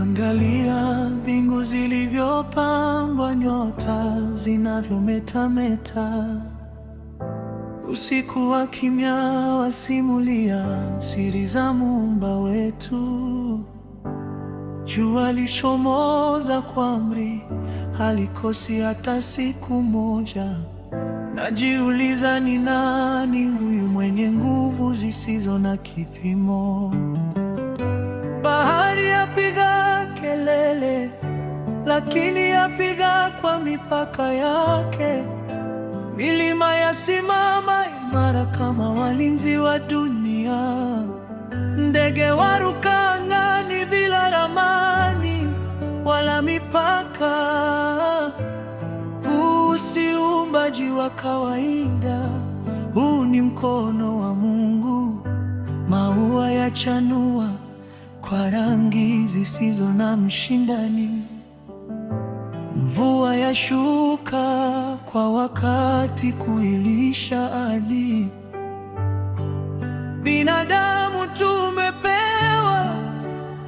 Angalia mbingu zilivyopambwa, nyota zinavyometameta. Usiku wa kimya wasimulia siri za Muumba wetu. Jua lichomoza kwa amri, halikosi hata siku moja. Najiuliza, ni nani huyu mwenye nguvu zisizo na kipimo? Bahari yapiga kelele, lakini yapiga kwa mipaka yake. Milima yasimama imara kama walinzi wa dunia. Ndege waruka angani bila ramani wala mipaka. Huu si uumbaji wa kawaida, huu ni mkono wa Mungu. Maua yachanua kwa rangi zisizo na mshindani. Mvua yashuka kwa wakati kuilisha ardhi. Binadamu tumepewa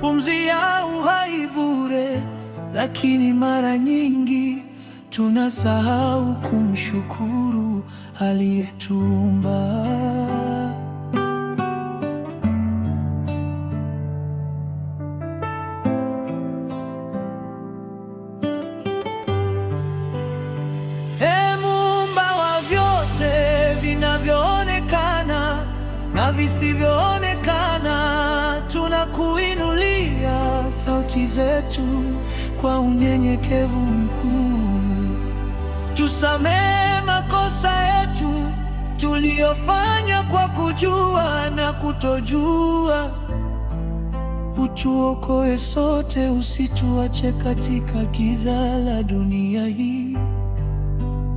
pumzi ya uhai bure, lakini mara nyingi tunasahau kumshukuru aliyetuumba. Vinavyoonekana na visivyoonekana, tunakuinulia sauti zetu kwa unyenyekevu mkuu. Tusamehe makosa yetu tuliyofanya kwa kujua na kutojua. Utuokoe sote, usituache katika giza la dunia hii.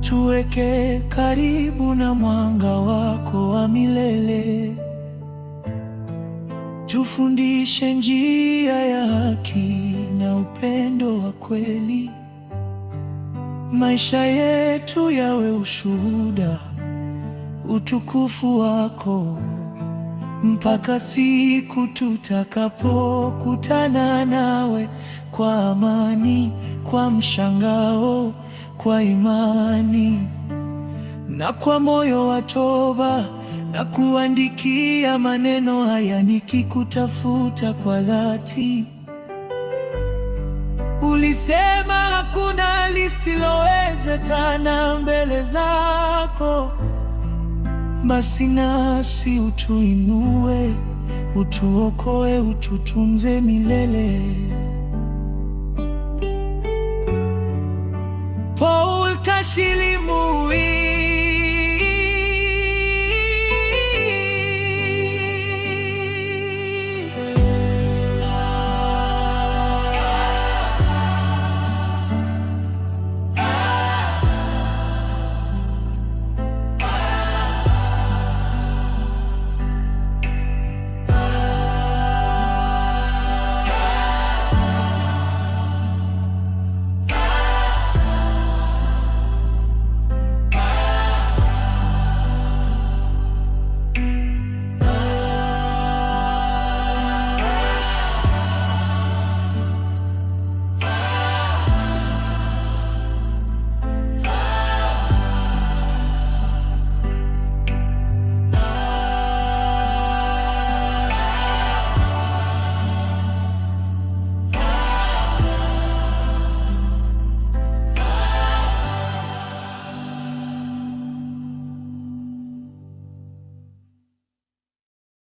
Tuweke karibu na mwanga wako wa milele. Tufundishe njia ya haki na upendo wa kweli. Maisha yetu yawe ushuhuda utukufu wako, mpaka siku tutakapokutana nawe kwa amani, kwa mshangao, kwa imani na kwa moyo wa toba. Na kuandikia maneno haya nikikutafuta kwa dhati. Ulisema hakuna lisilowezekana mbele zako. Basi nasi utuinue, utuokoe, ututunze milele. Paul Kashilimu.